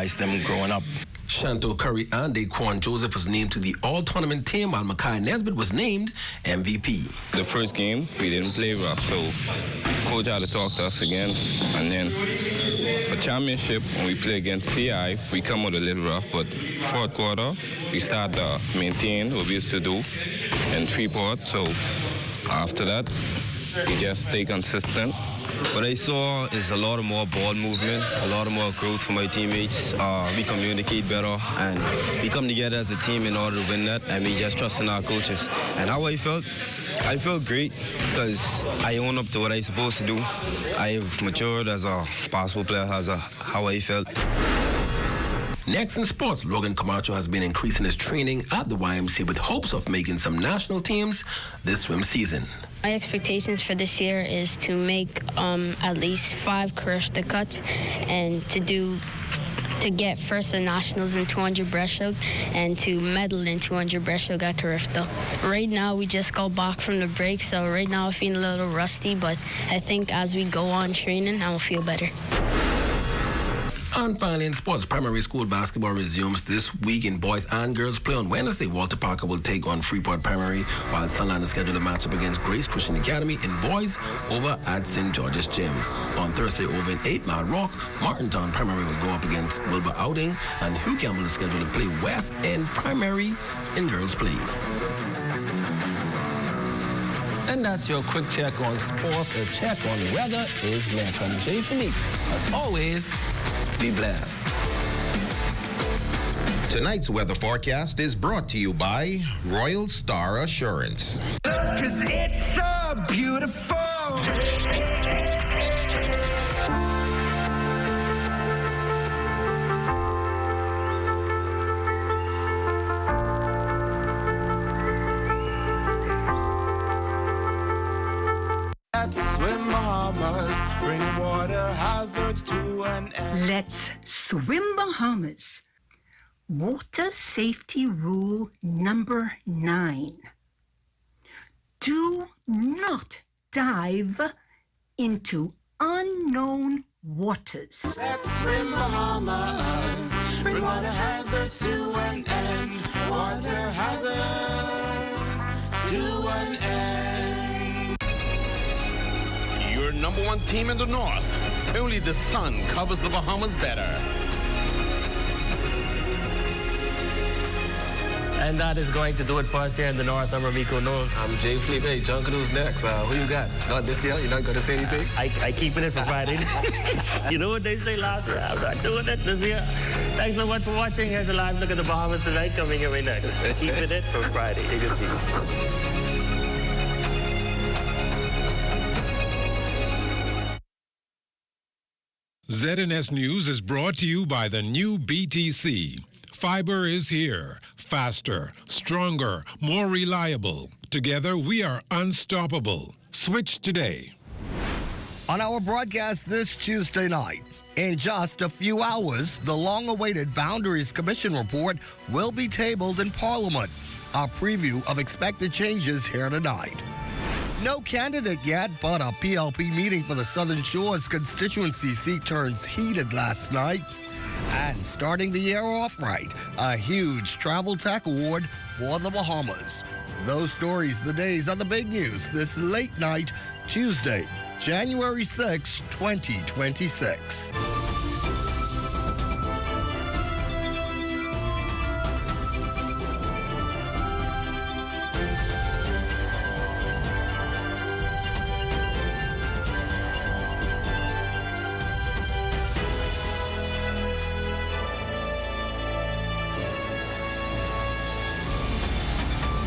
advise them growing up. Shanto Curry and Daquan Joseph was named to the all-tournament team, while Makai Nesbitt was named MVP. The first game, we didn't play rough, so coach had to talk to us again. And then for championship, when we play against CI, we come out a little rough, but fourth quarter, we start to maintain what we used to do in Freeport. So after that, we just stay consistent. What I saw is a lot more ball movement, a lot more growth for my teammates. We communicate better, and we come together as a team in order to win that, and we just trust in our coaches. And how I felt great because I own up to what I'm supposed to do. I have matured as a basketball player, how I felt. Next in sports, Logan Camacho has been increasing his training at the YMCA with hopes of making some national teams this swim season. My expectations for this year is to make at least 5 Carifta cuts and to get first in nationals in 200 breaststroke and to medal in 200 breaststroke at Carifta. Right now we just got back from the break, so right now I'm feeling a little rusty, but I think as we go on training, I will feel better. And finally in sports, primary school basketball resumes this week in boys and girls play. On Wednesday, Walter Parker will take on Freeport Primary, while Sunland is scheduled a matchup against Grace Christian Academy in boys over at St. George's Gym. On Thursday, over in 8 Mile Rock, Martintown Primary will go up against Wilbur Outing, and Hugh Campbell is scheduled to play West End Primary in girls play. And that's your quick check on sports. A check on weather is next. I'm Jay Fanique. As always, be blessed. Tonight's weather forecast is brought to you by Royal Star Assurance. 'Cause it's so beautiful. Let's swim Bahamas, bring water hazards to an end. Let's swim Bahamas. Water safety rule number 9. Do not dive into unknown waters. Let's swim Bahamas, bring water hazards to an end. Water hazards to an end. Your number 1 team in the North. Only the sun covers the Bahamas better. And that is going to do it for us here in the North. I'm Ramiko Knowles. I'm Jay Fleet. Hey, John Canoe's next. Who you got? Not this year? You're not going to say anything? I keeping it for Friday. You know what they say last year? I'm not doing it this year. Thanks so much for watching. Here's a live look at the Bahamas tonight coming your way next. Keeping it for Friday. ZNS News is brought to you by the new BTC. Fiber is here. Faster, stronger, more reliable. Together, we are unstoppable. Switch today. On our broadcast this Tuesday night, in just a few hours, the long-awaited Boundaries Commission report will be tabled in Parliament. A preview of expected changes here tonight. No candidate yet, but a PLP meeting for the Southern Shores constituency seat turns heated last night. And starting the year off right, a huge Travel Tech Award for the Bahamas. Those stories, the days, are the big news this late night, Tuesday, January 6, 2026.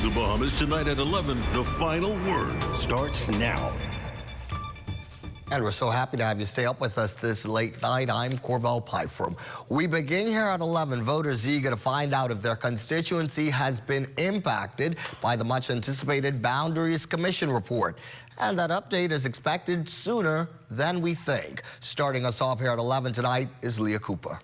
The Bahamas tonight at 11. The final word starts now. And we're so happy to have you stay up with us this late night. I'm Corvell Pyfrom. We begin here at 11. Voters eager to find out if their constituency has been impacted by the much-anticipated Boundaries Commission report. And that update is expected sooner than we think. Starting us off here at 11 tonight is Leah Cooper.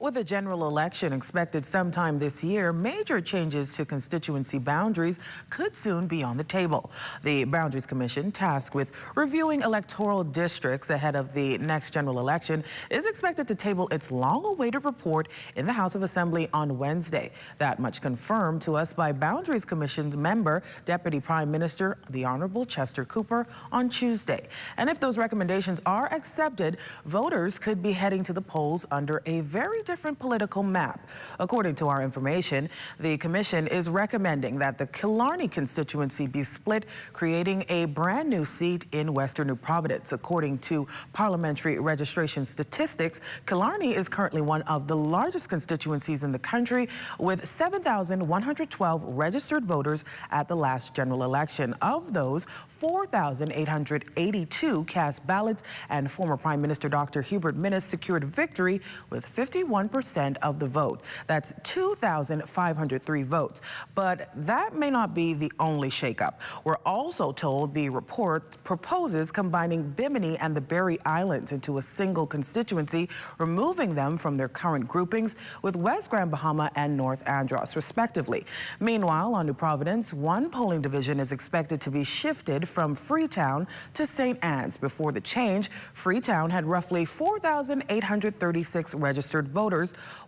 With a general election expected sometime this year, major changes to constituency boundaries could soon be on the table. The Boundaries Commission, tasked with reviewing electoral districts ahead of the next general election, is expected to table its long-awaited report in the House of Assembly on Wednesday. That much confirmed to us by Boundaries Commission's member, Deputy Prime Minister, the Honorable Chester Cooper, on Tuesday. And if those recommendations are accepted, voters could be heading to the polls under a very different political map. According to our information, the commission is recommending that the Killarney constituency be split, creating a brand new seat in Western New Providence. According to parliamentary registration statistics, Killarney is currently one of the largest constituencies in the country, with 7,112 registered voters at the last general election. Of those, 4,882 cast ballots, and former Prime Minister Dr. Hubert Minnis secured victory with 51% of the vote. That's 2,503 votes. But that may not be the only shakeup. We're also told the report proposes combining Bimini and the Berry Islands into a single constituency, removing them from their current groupings with West Grand Bahama and North Andros, respectively. Meanwhile, on New Providence, one polling division is expected to be shifted from Freetown to St. Anne's. Before the change, Freetown had roughly 4,836 registered voters,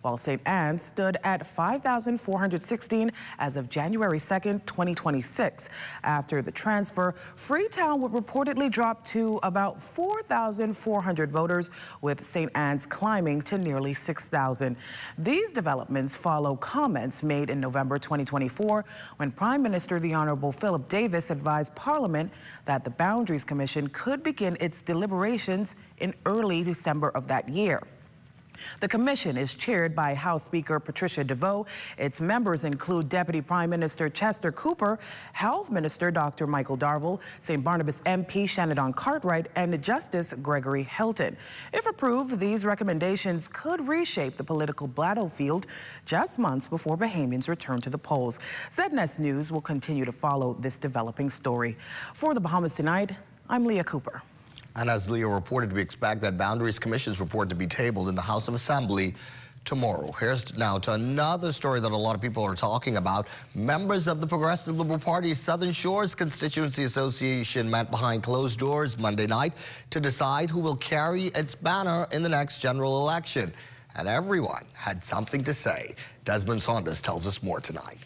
while St. Anne's stood at 5,416 as of January 2nd, 2026. After the transfer, Freetown would reportedly drop to about 4,400 voters, with St. Anne's climbing to nearly 6,000. These developments follow comments made in November 2024 when Prime Minister the Honorable Philip Davis advised Parliament that the Boundaries Commission could begin its deliberations in early December of that year. The commission is chaired by House Speaker Patricia DeVoe. Its members include Deputy Prime Minister Chester Cooper, Health Minister Dr. Michael Darville, St. Barnabas MP Shannon Cartwright, and Justice Gregory Hilton. If approved, these recommendations could reshape the political battlefield just months before Bahamians return to the polls. ZNS News will continue to follow this developing story. For the Bahamas Tonight, I'm Leah Cooper. And as Leo reported, we expect that Boundaries Commission's report to be tabled in the House of Assembly tomorrow. Here's now to another story that a lot of people are talking about. Members of the Progressive Liberal Party's Southern Shores Constituency Association met behind closed doors Monday night to decide who will carry its banner in the next general election. And everyone had something to say. Desmond Saunders tells us more tonight.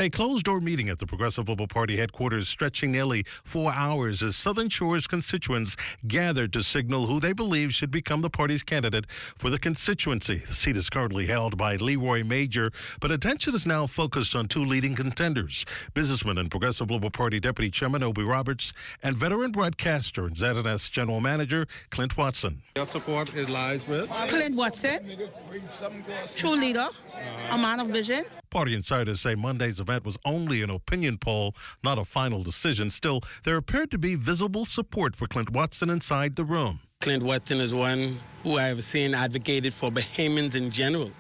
A closed-door meeting at the Progressive Liberal Party headquarters stretching nearly 4 hours as Southern Shores constituents gathered to signal who they believe should become the party's candidate for the constituency. The seat is currently held by Leroy Major, but attention is now focused on two leading contenders, businessman and Progressive Liberal Party Deputy Chairman Obi Roberts and veteran broadcaster and ZNS General Manager Clint Watson. Your support lies with Clint Watson, true leader, a man of vision. Party insiders say Monday's event was only an opinion poll, not a final decision. Still, there appeared to be visible support for Clint Watson inside the room. Clint Watson is one who I have seen advocated for Bahamians in general,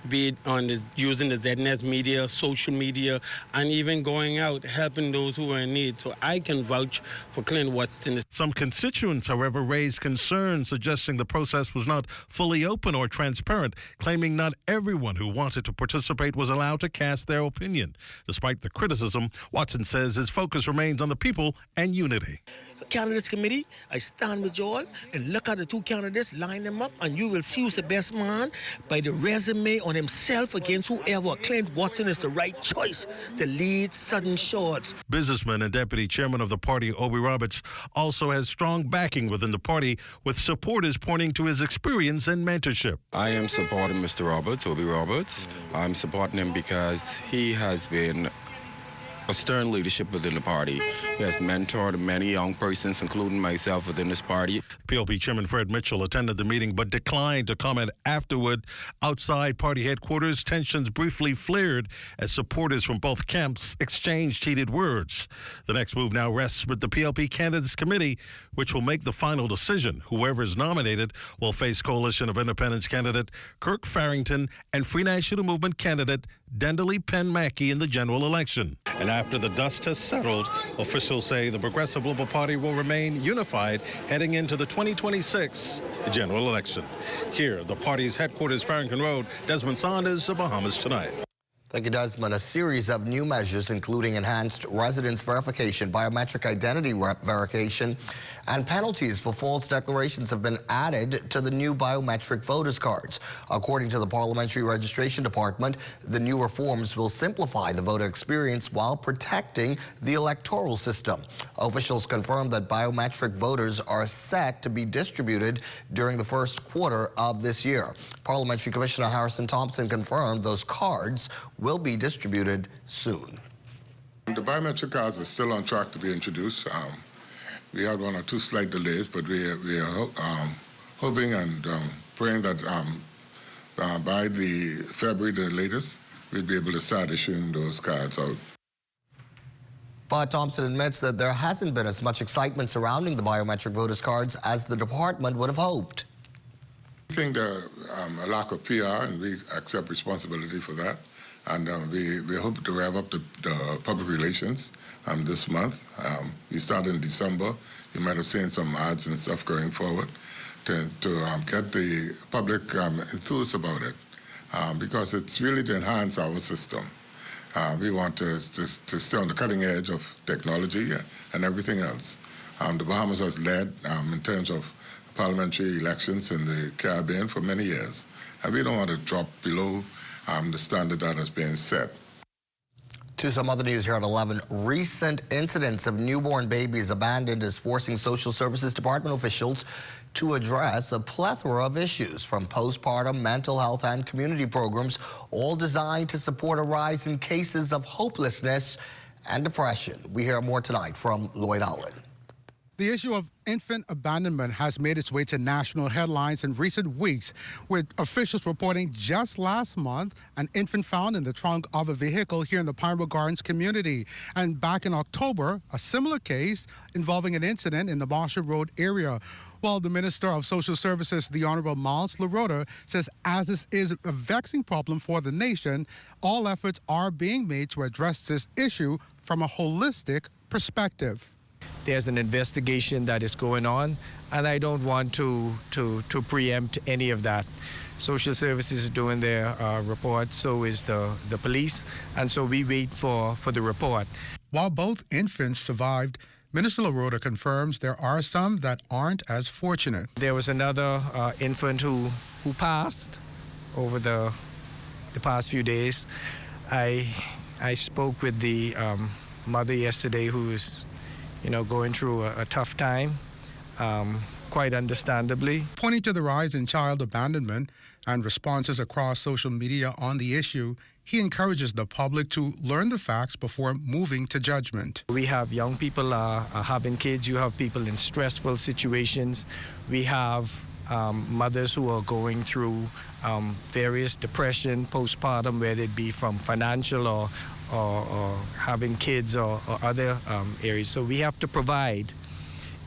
be it on using the ZNS media, social media, and even going out helping those who are in need. So I can vouch for Clint Watson. Some constituents, however, raised concerns, suggesting the process was not fully open or transparent, claiming not everyone who wanted to participate was allowed to cast their opinion. Despite the criticism, Watson says his focus remains on the people and unity. Candidates committee, I stand with you all and look at the two candidates, line them up, and you will see who's the best man by the resume on himself against whoever. Clint Watson is the right choice to lead Southern Shores. Businessman and deputy chairman of the party, Obi Roberts, also has strong backing within the party, with supporters pointing to his experience and mentorship. I am supporting Mr. Roberts, Obi Roberts. I'm supporting him because he has been a stern leadership within the party. He has mentored many young persons, including myself, within this party. PLP Chairman Fred Mitchell attended the meeting but declined to comment afterward. Outside party headquarters, tensions briefly flared as supporters from both camps exchanged heated words. The next move now rests with the PLP Candidates Committee, which will make the final decision. Whoever is nominated will face Coalition of Independence candidate Kirk Farrington and Free National Movement candidate Denderly Penn Mackey in the general election. And after the dust has settled, officials say the Progressive Liberal Party will remain unified heading into the 2026 general election. Here, the party's headquarters, Farrington Road, Desmond Saunders, The Bahamas Tonight. Thank you, Desmond. A series of new measures, including enhanced residence verification, biometric identity verification, and penalties for false declarations have been added to the new biometric voters cards. According to the Parliamentary Registration Department, the new reforms will simplify the voter experience while protecting the electoral system. Officials confirmed that biometric voters are set to be distributed during the first quarter of this year. Parliamentary Commissioner Harrison Thompson confirmed those cards will be distributed soon. The biometric cards are still on track to be introduced. We had one or two slight delays, but we are hoping and praying that by the February, the latest, we'll be able to start issuing those cards out. But Thompson admits that there hasn't been as much excitement surrounding the biometric voters cards as the department would have hoped. I think there's a lack of PR, and we accept responsibility for that. And we hope to rev up the public relations this month. We started in December. You might have seen some ads and stuff going forward to get the public enthused about it because it's really to enhance our system. We want to stay on the cutting edge of technology and everything else. The Bahamas has led in terms of parliamentary elections in the Caribbean for many years, and we don't want to drop below the standard that has been set. To some other news here at 11, recent incidents of newborn babies abandoned is forcing Social Services Department officials to address a plethora of issues, from postpartum, mental health, and community programs, all designed to support a rise in cases of hopelessness and depression. We hear more tonight from Lloyd Allen. The issue of infant abandonment has made its way to national headlines in recent weeks, with officials reporting just last month an infant found in the trunk of a vehicle here in the Pinewood Gardens community. And back in October, a similar case involving an incident in the Marshall Road area. Well, the Minister of Social Services, the Honorable Miles LaRota, says as this is a vexing problem for the nation, all efforts are being made to address this issue from a holistic perspective. There's an investigation that is going on, and I don't want to preempt any of that. Social Services is doing their report, so is the police, and so we wait for the report. While both infants survived, Minister LaRota confirms there are some that aren't as fortunate. There was another infant who passed over the past few days. I spoke with the mother yesterday, who is going through a tough time, quite understandably. Pointing to the rise in child abandonment and responses across social media on the issue, he encourages the public to learn the facts before moving to judgment. We have young people having kids. You have people in stressful situations. We have mothers who are going through various depression, postpartum, whether it be from financial or having kids or other areas. So we have to provide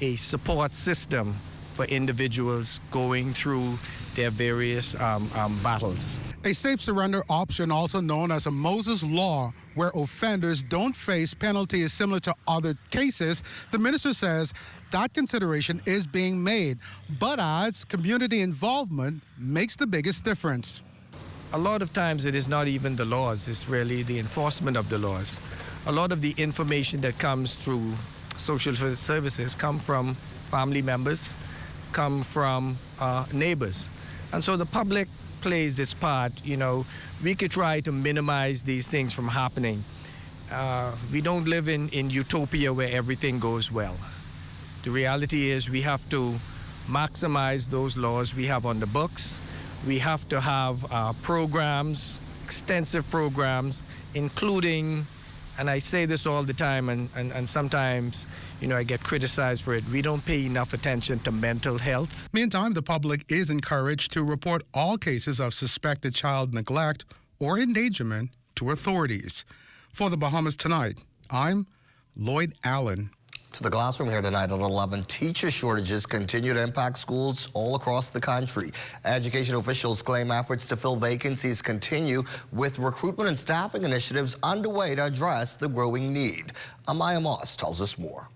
a support system for individuals going through their various battles. A safe surrender option, also known as a Moses Law, where offenders don't face penalties similar to other cases, the minister says that consideration is being made, but adds community involvement makes the biggest difference. A lot of times it is not even the laws, it's really the enforcement of the laws. A lot of the information that comes through social services come from family members, come from neighbors. And so the public plays its part. We could try to minimize these things from happening. We don't live in utopia where everything goes well. The reality is we have to maximize those laws we have on the books. We have to have programs, extensive programs, including, and I say this all the time, and sometimes, I get criticized for it, we don't pay enough attention to mental health. Meantime, the public is encouraged to report all cases of suspected child neglect or endangerment to authorities. For the Bahamas Tonight, I'm Lloyd Allen. To the classroom here tonight at 11. Teacher shortages continue to impact schools all across the country. Education officials claim efforts to fill vacancies continue with recruitment and staffing initiatives underway to address the growing need. Amaya Moss tells us more.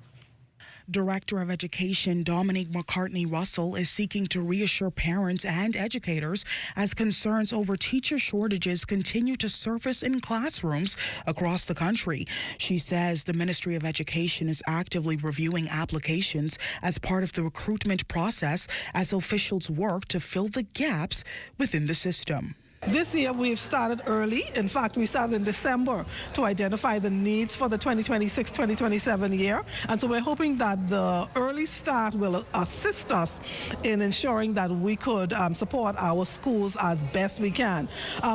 Director of Education Dominique McCartney-Russell is seeking to reassure parents and educators as concerns over teacher shortages continue to surface in classrooms across the country. She says the Ministry of Education is actively reviewing applications as part of the recruitment process as officials work to fill the gaps within the system. This year we've started early. In fact, we started in December to identify the needs for the 2026-2027 year. And so we're hoping that the early start will assist us in ensuring that we could support our schools as best we can.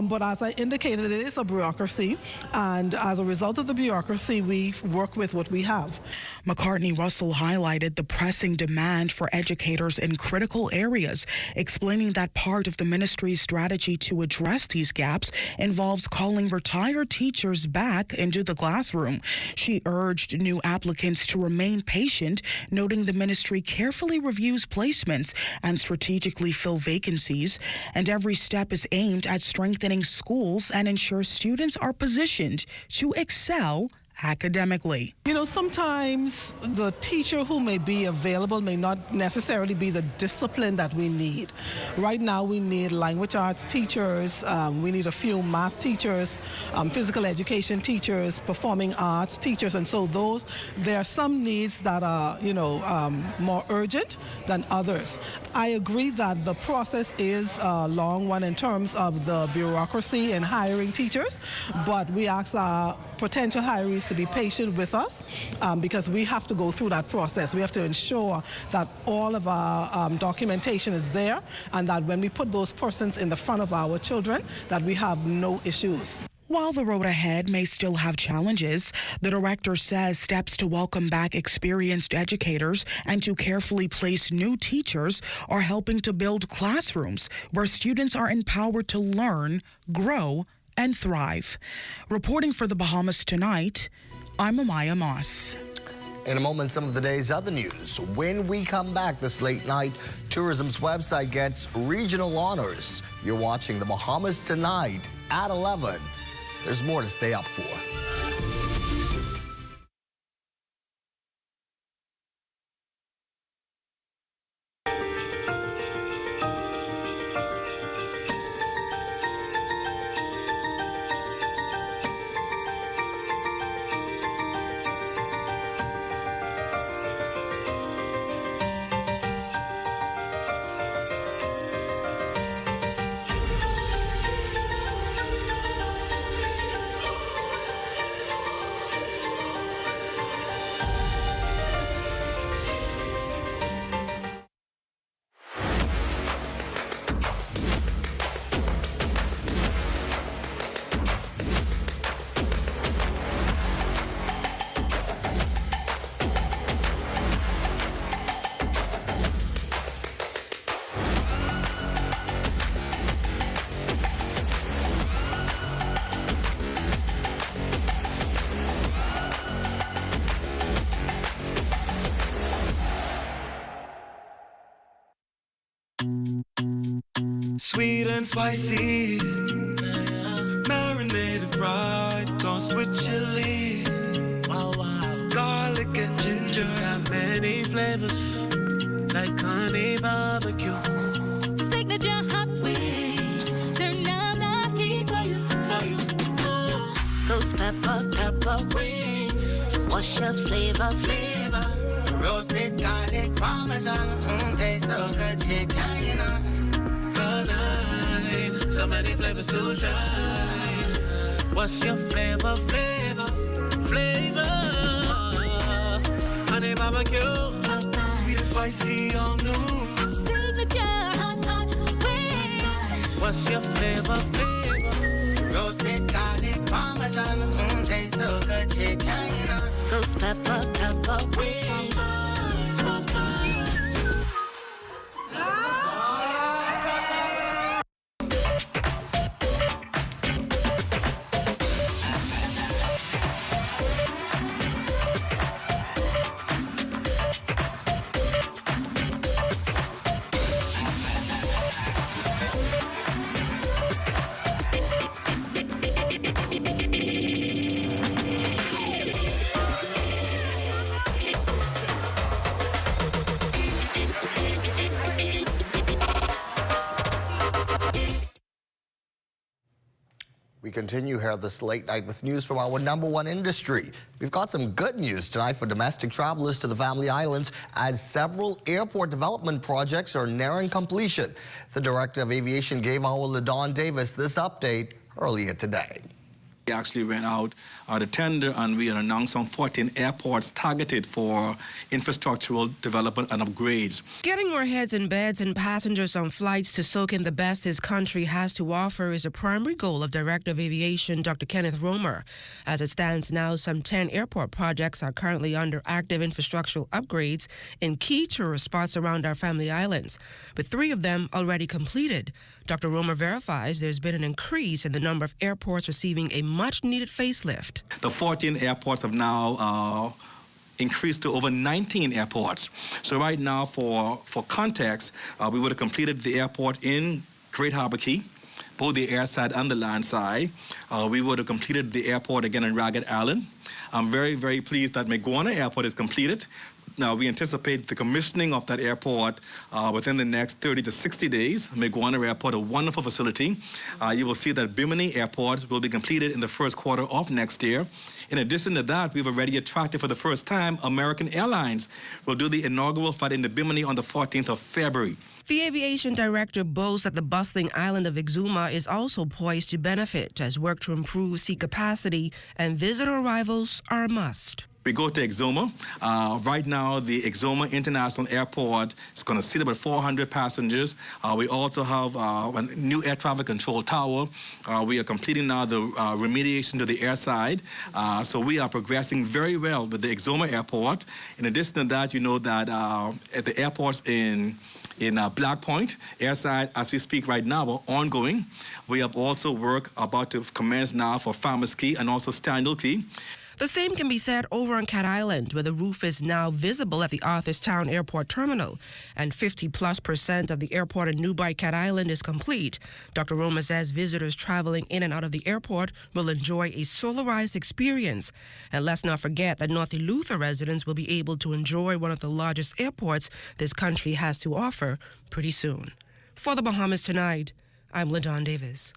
But as I indicated, it is a bureaucracy. And as a result of the bureaucracy, we work with what we have. McCartney-Russell highlighted the pressing demand for educators in critical areas, explaining that part of the ministry's strategy to address these gaps involves calling retired teachers back into the classroom. She urged new applicants to remain patient, noting the ministry carefully reviews placements and strategically fill vacancies, and every step is aimed at strengthening schools and ensure students are positioned to excel academically. You know, sometimes the teacher who may be available may not necessarily be the discipline that we need. Right now we need language arts teachers, we need a few math teachers, physical education teachers, performing arts teachers, and so there are some needs that are, more urgent than others. I agree that the process is a long one in terms of the bureaucracy in hiring teachers, but we ask our potential hirees to be patient with us because we have to go through that process. We have to ensure that all of our documentation is there and that when we put those persons in the front of our children, that we have no issues. While the road ahead may still have challenges, the director says steps to welcome back experienced educators and to carefully place new teachers are helping to build classrooms where students are empowered to learn, grow, and thrive. Reporting for the Bahamas Tonight, I'm Amaya Moss. In a moment, some of the day's other news. When we come back this late night, tourism's website gets regional honors. You're watching the Bahamas Tonight at 11. There's more to stay up for. Sweet and spicy, marinated right, tossed with chili. Wow, wow. Garlic and ginger have many flavors, like honey barbecue. Signature hot wings, turn up the heat for you. Those pepper wings, what's your flavor? Roasted garlic parmesan, tastes so good, chicken. So many flavors to try. What's your flavor? Honey barbecue, sweet and spicy, all new. Signature hot wings. What's your flavor? Roasted garlic parmesan, tastes so good, chicken. Those pepper wings. We continue here this late night with news from our #1 industry. We've got some good news tonight for domestic travelers to the Family Islands as several airport development projects are nearing completion. The Director of Aviation gave our LaDon Davis this update earlier today. We actually went out the tender and we announced some 14 airports targeted for infrastructural development and upgrades. Getting more heads in beds and passengers on flights to soak in the best this country has to offer is a primary goal of Director of Aviation Dr. Kenneth Romer. As it stands now, some 10 airport projects are currently under active infrastructural upgrades in key tourist spots around our Family Islands, with 3 of them already completed. Dr. Romer verifies there's been an increase in the number of airports receiving a much-needed facelift. The 14 airports have now increased to over 19 airports. So right now, for context, we would have completed the airport in Great Harbor Key, both the air side and the land side. We would have completed the airport again in Ragged Island. I'm very, very pleased that Maguana Airport is completed. Now, we anticipate the commissioning of that airport within the next 30 to 60 days. Maguana Airport, a wonderful facility. You will see that Bimini Airport will be completed in the first quarter of next year. In addition to that, we've already attracted for the first time American Airlines will do the inaugural flight into Bimini on the 14th of February. The aviation director boasts that the bustling island of Exuma is also poised to benefit as work to improve seat capacity and visitor arrivals are a must. We go to Exuma. Right now, the Exuma International Airport is going to seat about 400 passengers. We also have a new air traffic control tower. We are completing now the remediation to the air side. So we are progressing very well with the Exuma Airport. In addition to that, you know that at the airports in Black Point, airside, as we speak right now, are ongoing. We have also work about to commence now for Farmers Key and also Stanley Key. The same can be said over on Cat Island, where the roof is now visible at the Arthurstown Airport Terminal, and 50+% of the airport in Newby Cat Island is complete. Dr. Romer says visitors traveling in and out of the airport will enjoy a solarized experience. And let's not forget that North Eleuthera residents will be able to enjoy one of the largest airports this country has to offer pretty soon. For the Bahamas Tonight, I'm LaDon Davis.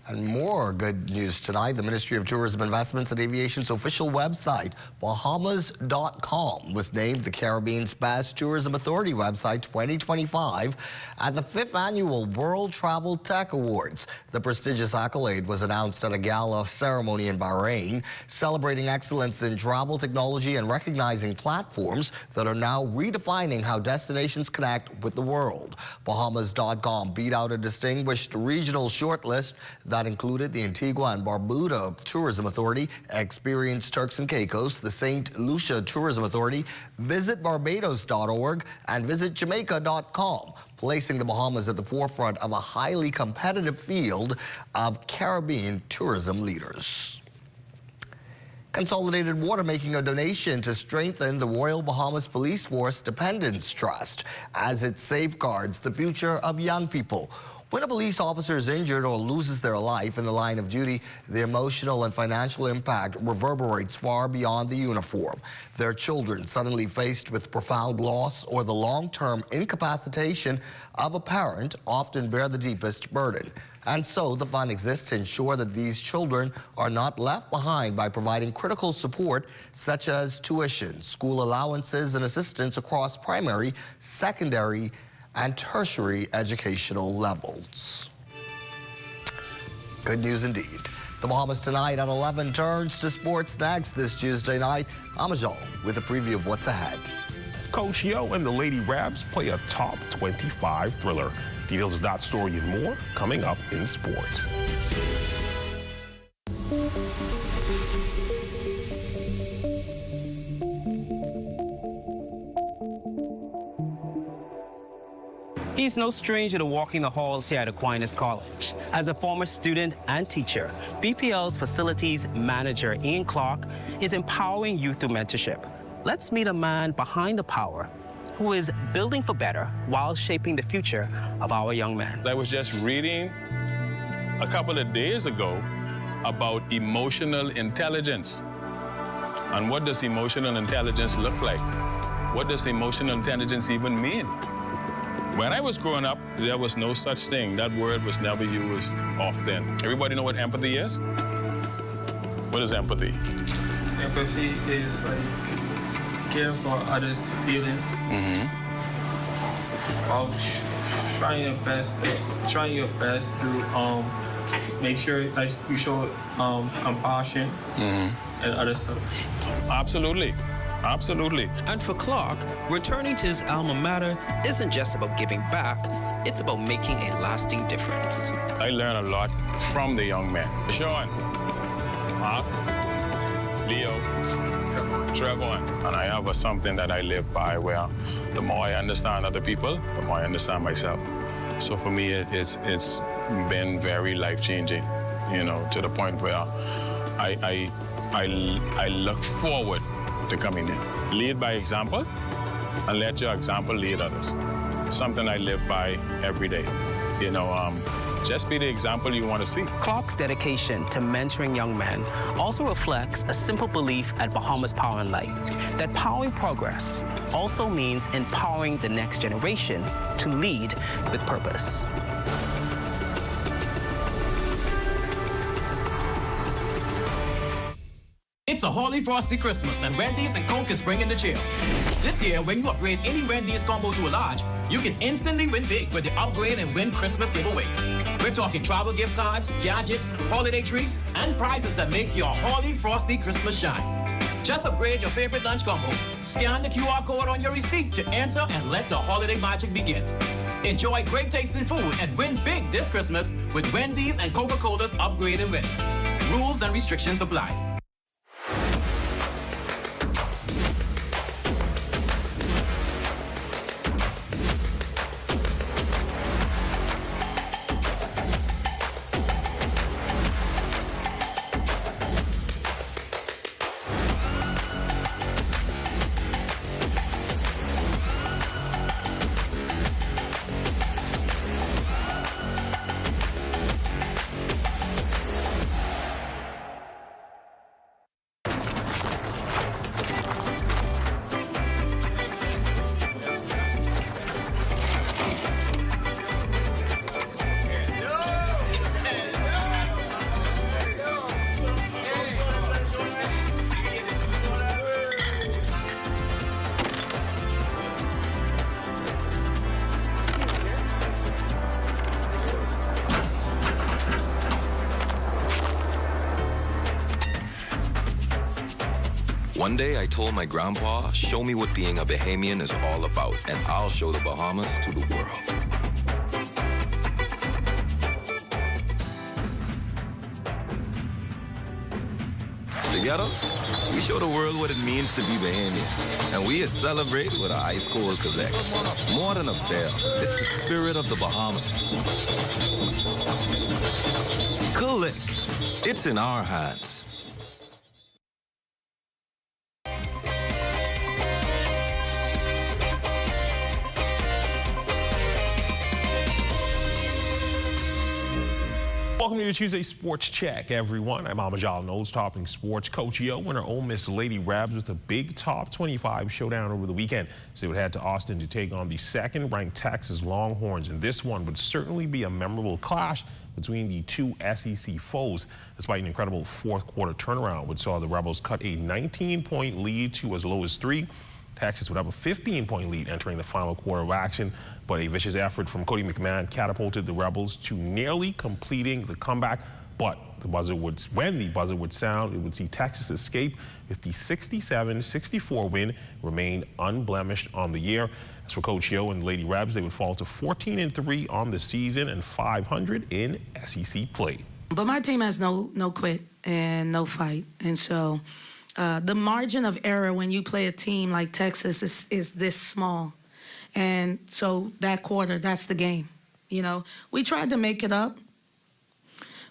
And more good news tonight. The Ministry of Tourism Investments and Aviation's official website, Bahamas.com, was named the Caribbean's Best Tourism Authority website 2025 at the 5th Annual World Travel Tech Awards. The prestigious accolade was announced at a gala ceremony in Bahrain, celebrating excellence in travel technology and recognizing platforms that are now redefining how destinations connect with the world. Bahamas.com beat out a distinguished regional shortlist that included the Antigua and Barbuda Tourism Authority, Experience Turks and Caicos, the St. Lucia Tourism Authority, visitbarbados.org, and visitjamaica.com, placing the Bahamas at the forefront of a highly competitive field of Caribbean tourism leaders. Consolidated Water making a donation to strengthen the Royal Bahamas Police Force Dependents Trust as it safeguards the future of young people. When a police officer is injured or loses their life in the line of duty, the emotional and financial impact reverberates far beyond the uniform. Their children suddenly faced with profound loss or the long-term incapacitation of a parent often bear the deepest burden. And so the fund exists to ensure that these children are not left behind by providing critical support such as tuition, school allowances, and assistance across primary, secondary, and tertiary educational levels. Good news indeed. The Bahamas Tonight at 11 turns to sports next this Tuesday night. I'm Ajal with a preview of what's ahead. Coach Yo and the Lady Rabs play a top 25 thriller. Details of that story and more coming up in sports. He's no stranger to walking the halls here at Aquinas College. As a former student and teacher, BPL's facilities manager, Ian Clark, is empowering youth through mentorship. Let's meet a man behind the power who is building for better while shaping the future of our young men. I was just reading a couple of days ago about emotional intelligence. And what does emotional intelligence look like? What does emotional intelligence even mean? When I was growing up, there was no such thing. That word was never used often. Everybody know what empathy is? What is empathy? Empathy is like care for others' feelings. About trying your best to make sure that you show compassion and other stuff. Absolutely. Absolutely. And for Clark, returning to his alma mater isn't just about giving back, it's about making a lasting difference. I learn a lot from the young men. Sean, Mark, Leo, Trevor, and I have something that I live by where the more I understand other people, the more I understand myself. So for me, it's been very life-changing, you know, to the point where I look forward to coming in. Lead by example, and let your example lead others. Something I live by every day. You know, just be the example you want to see. Clark's dedication to mentoring young men also reflects a simple belief at Bahamas Power and Light, that powering progress also means empowering the next generation to lead with purpose. It's a Holy Frosty Christmas, and Wendy's and Coke is bringing the chill. This year, when you upgrade any Wendy's combo to a large, you can instantly win big with the Upgrade and Win Christmas giveaway. We're talking travel gift cards, gadgets, holiday treats, and prizes that make your Holy Frosty Christmas shine. Just upgrade your favorite lunch combo, scan the QR code on your receipt to enter, and let the holiday magic begin. Enjoy great tasting food and win big this Christmas with Wendy's and Coca-Cola's Upgrade and Win. Rules and restrictions apply. One day I told my grandpa, show me what being a Bahamian is all about, and I'll show the Bahamas to the world. Together, we show the world what it means to be Bahamian, and we celebrate with an ice cold Quebec. More than a bear, it's the spirit of the Bahamas. Click, it's in our hands. Welcome to your Tuesday Sports Check, everyone. I'm Amajal Knowles, topping sports. Coach Yo and her Ole Miss Lady Rabs with a big top 25 showdown over the weekend. So they would head to Austin to take on the second-ranked Texas Longhorns, and this one would certainly be a memorable clash between the two SEC foes, despite an incredible fourth-quarter turnaround, which saw the Rebels cut a 19-point lead to as low as 3. Texas would have a 15-point lead entering the final quarter of action, but a vicious effort from Cody McMahon catapulted the Rebels to nearly completing the comeback. But when the buzzer would sound, it would see Texas escape with the 67-64 win, remain unblemished on the year. As for Coach Yo and the Lady Rebs, they would fall to 14-3 on the season and 500 in SEC play. But my team has no quit and no fight, and so the margin of error when you play a team like Texas is this small. And so that quarter, that's the game. You know, we tried to make it up.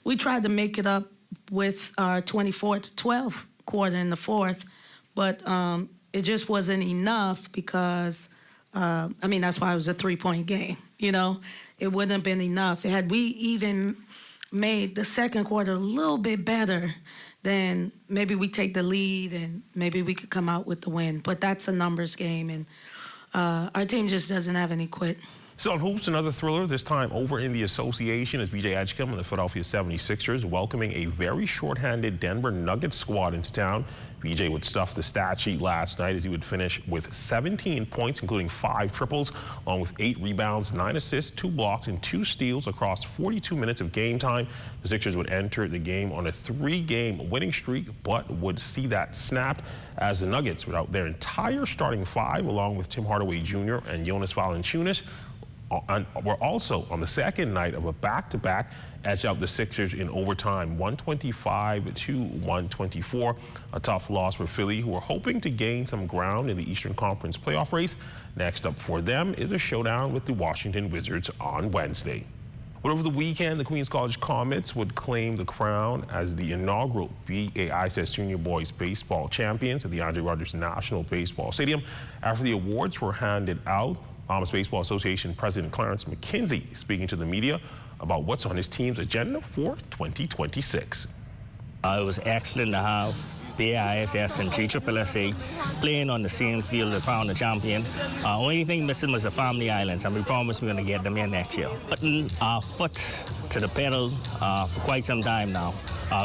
We tried to make it up with our 24-12 quarter in the fourth, but it just wasn't enough because, I mean, that's why it was a three-point game, you know? It wouldn't have been enough. Had we even made the second quarter a little bit better, then maybe we take the lead and maybe we could come out with the win. But that's a numbers game, and our team just doesn't have any quit. So on hoops, another thriller, this time over in the association, as BJ Edgecombe and the Philadelphia 76ers welcoming a very shorthanded Denver Nuggets squad into town. BJ would stuff the stat sheet last night as he would finish with 17 points, including 5 triples, along with 8 rebounds, 9 assists, 2 blocks, and 2 steals across 42 minutes of game time. The Sixers would enter the game on a 3-game winning streak, but would see that snap as the Nuggets, without their entire starting 5, along with Tim Hardaway Jr. and Jonas Valanciunas, were also on the second night of a back-to-back, edged out the Sixers in overtime, 125-124. A tough loss for Philly, who were hoping to gain some ground in the Eastern Conference playoff race. Next up for them is a showdown with the Washington Wizards on Wednesday. But over the weekend, the Queens College Comets would claim the crown as the inaugural BAISS Junior Boys Baseball champions at the Andre Rogers National Baseball Stadium. After the awards were handed out, Bahamas Baseball Association President Clarence McKenzie speaking to the media about what's on his team's agenda for 2026. It was excellent to have BAISS and GSSA playing on the same field to crown the champion. Only thing missing was the Family Islands, and we promised we're going to get them here next year. Putting our foot to the pedal for quite some time now.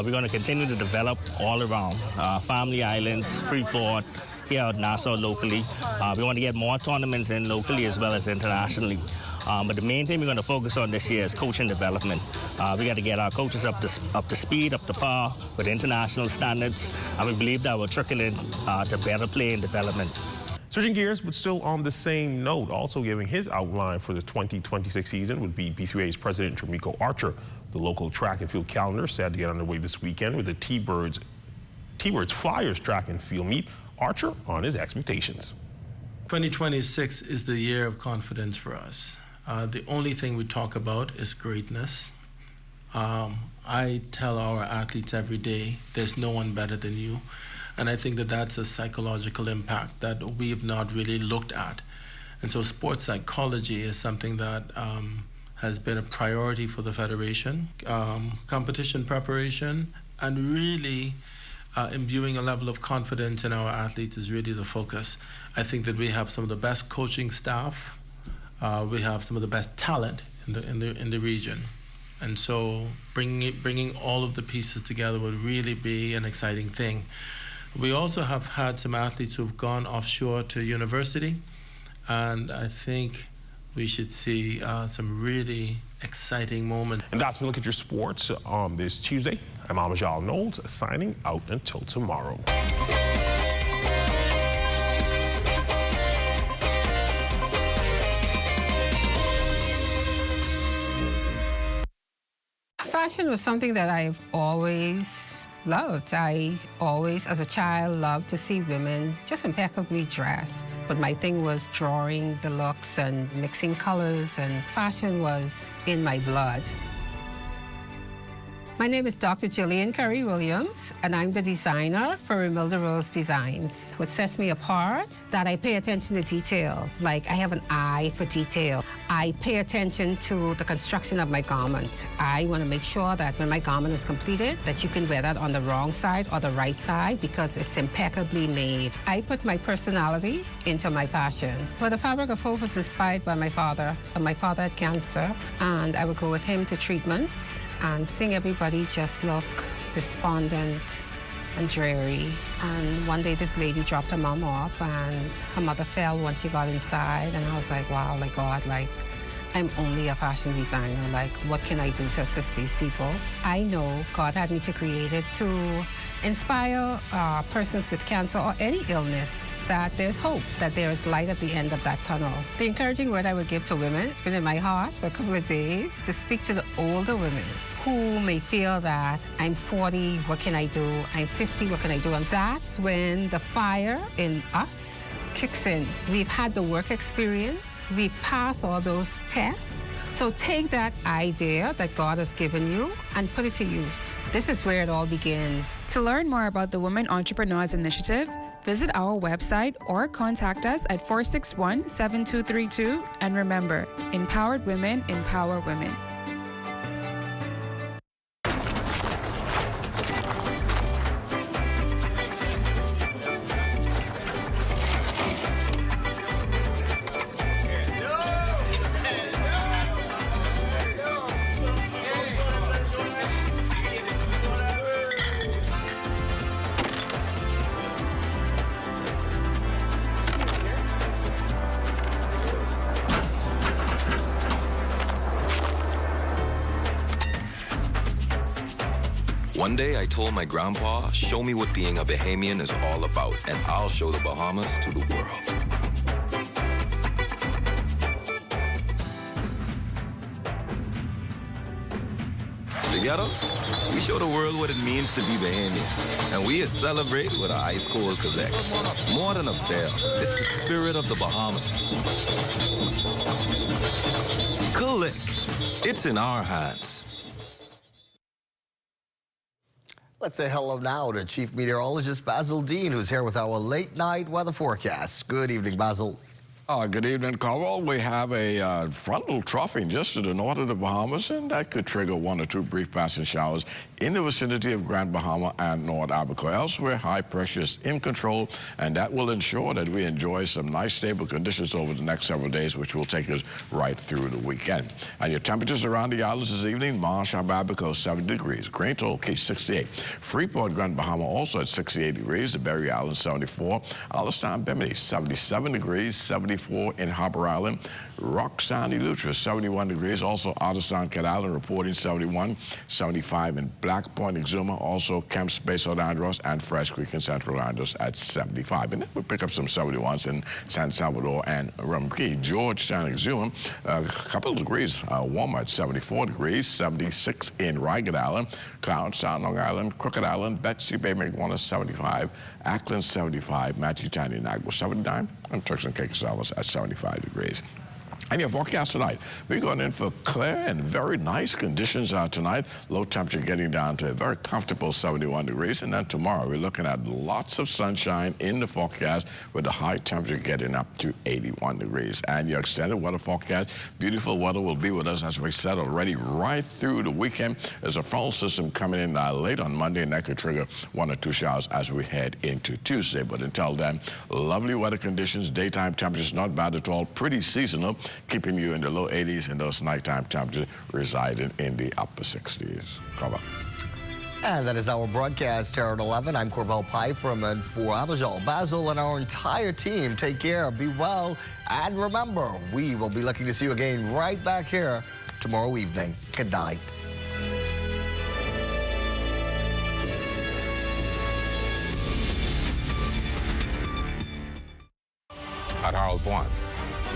We're going to continue to develop all around. Family Islands, Freeport, here at Nassau locally. We want to get more tournaments in locally as well as internationally. But the main thing we're going to focus on this year is coaching development. We got to get our coaches up to speed, up to par with international standards, and we believe that will trickle in to better play and development. Switching gears, but still on the same note, also giving his outline for the 2026 season would be B3A's President Tramico Archer. The local track and field calendar set to get underway this weekend with the T-Birds Flyers track and field meet. Archer on his expectations. 2026 is the year of confidence for us. The only thing we talk about is greatness. I tell our athletes every day, there's no one better than you. And I think that that's a psychological impact that we have not really looked at. And so sports psychology is something that has been a priority for the Federation. Competition preparation and really imbuing a level of confidence in our athletes is really the focus. I think that we have some of the best coaching staff. We have some of the best talent in the region. And so bringing all of the pieces together would really be an exciting thing. We also have had some athletes who've gone offshore to university, and I think we should see some really exciting moments. And that's been a look at your sports on this Tuesday. I'm Amajal Knowles, signing out until tomorrow. Fashion was something that I've always loved. I always, as a child, loved to see women just impeccably dressed. But my thing was drawing the looks and mixing colors, and fashion was in my blood. My name is Dr. Jillian Curry Williams, and I'm the designer for Remilda Rose Designs. What sets me apart, that I pay attention to detail. Like, I have an eye for detail. I pay attention to the construction of my garment. I want to make sure that when my garment is completed, that you can wear that on the wrong side or the right side because it's impeccably made. I put my personality into my passion. Well, the fabric of hope was inspired by my father. My father had cancer, and I would go with him to treatments and seeing everybody just look despondent and dreary. And one day this lady dropped her mom off, and her mother fell once she got inside, and I was like, wow, like God, like I'm only a fashion designer. Like, what can I do to assist these people? I know God had me to create it to inspire persons with cancer or any illness that there's hope, that there is light at the end of that tunnel. The encouraging word I would give to women, it's been in my heart for a couple of days, to speak to the older women who may feel that I'm 40, what can I do? I'm 50, what can I do? And that's when the fire in us kicks in. We've had the work experience, we pass all those tests. So take that idea that God has given you and put it to use. This is where it all begins. To learn more about the Women Entrepreneurs Initiative, visit our website or contact us at 461-7232. And remember, empowered women empower women. One day I told my grandpa, show me what being a Bahamian is all about, and I'll show the Bahamas to the world. Together, we show the world what it means to be Bahamian, and we celebrate with our ice cold Quebec. More than a bear, it's the spirit of the Bahamas. Click. It's in our hands. Let's say hello now to Chief Meteorologist Basil Dean, who's here with our late night weather forecast. Good evening, Basil. Good evening, Carl. We have a frontal troughing just to the north of the Bahamas, and that could trigger 1 or 2 brief passing showers in the vicinity of Grand Bahama and North Abaco. Elsewhere, high pressure is in control, and that will ensure that we enjoy some nice stable conditions over the next several days, which will take us right through the weekend. And your temperatures around the islands this evening: Marsh, Abaco, 70 degrees. Grand Toll, Key, 68. Freeport, Grand Bahama, also at 68 degrees. The Berry Islands, 74. Alistown, Bimini, 77 degrees. 74 in Harper Island. Rock Sound, Eleuthera, 71 degrees. Also, Otterstown, Cat Island, reporting 71. 75 in Black Point, Exuma. Also, Kemp's Bay, South Andros, and Fresh Creek in Central Andros at 75. And then we pick up some 71s in San Salvador and Rum Key. Georgetown, Exuma, a couple of degrees warmer at 74 degrees. 76 in Ragged Island. Clownstown, Long Island, Crooked Island, Betsy Bay, McWanna, 75. Ackland, 75. Matthew Tiny, Nagua, 79. And Turks and Caicos Islands at 75 degrees. And your forecast tonight, we're going in for clear and very nice conditions tonight. Low temperature getting down to a very comfortable 71 degrees. And then tomorrow, we're looking at lots of sunshine in the forecast with the high temperature getting up to 81 degrees. And your extended weather forecast, beautiful weather will be with us, as we said already, right through the weekend. There's a frontal system coming in late on Monday, and that could trigger 1 or 2 showers as we head into Tuesday. But until then, lovely weather conditions, daytime temperatures not bad at all, pretty seasonal, keeping you in the low 80s, and those nighttime temperatures residing in the upper 60s. Cover. And that is our broadcast here at 11. I'm Corbell Pyfrom, and for Abajal, Basil, and our entire team, take care, be well, and remember, we will be looking to see you again right back here tomorrow evening. Good night. At Harold One,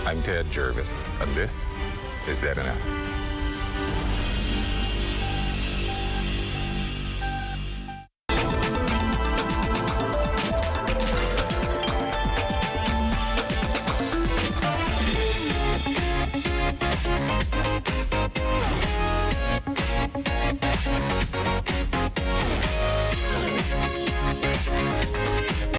I'm Ted Jervis, and this is ZNS.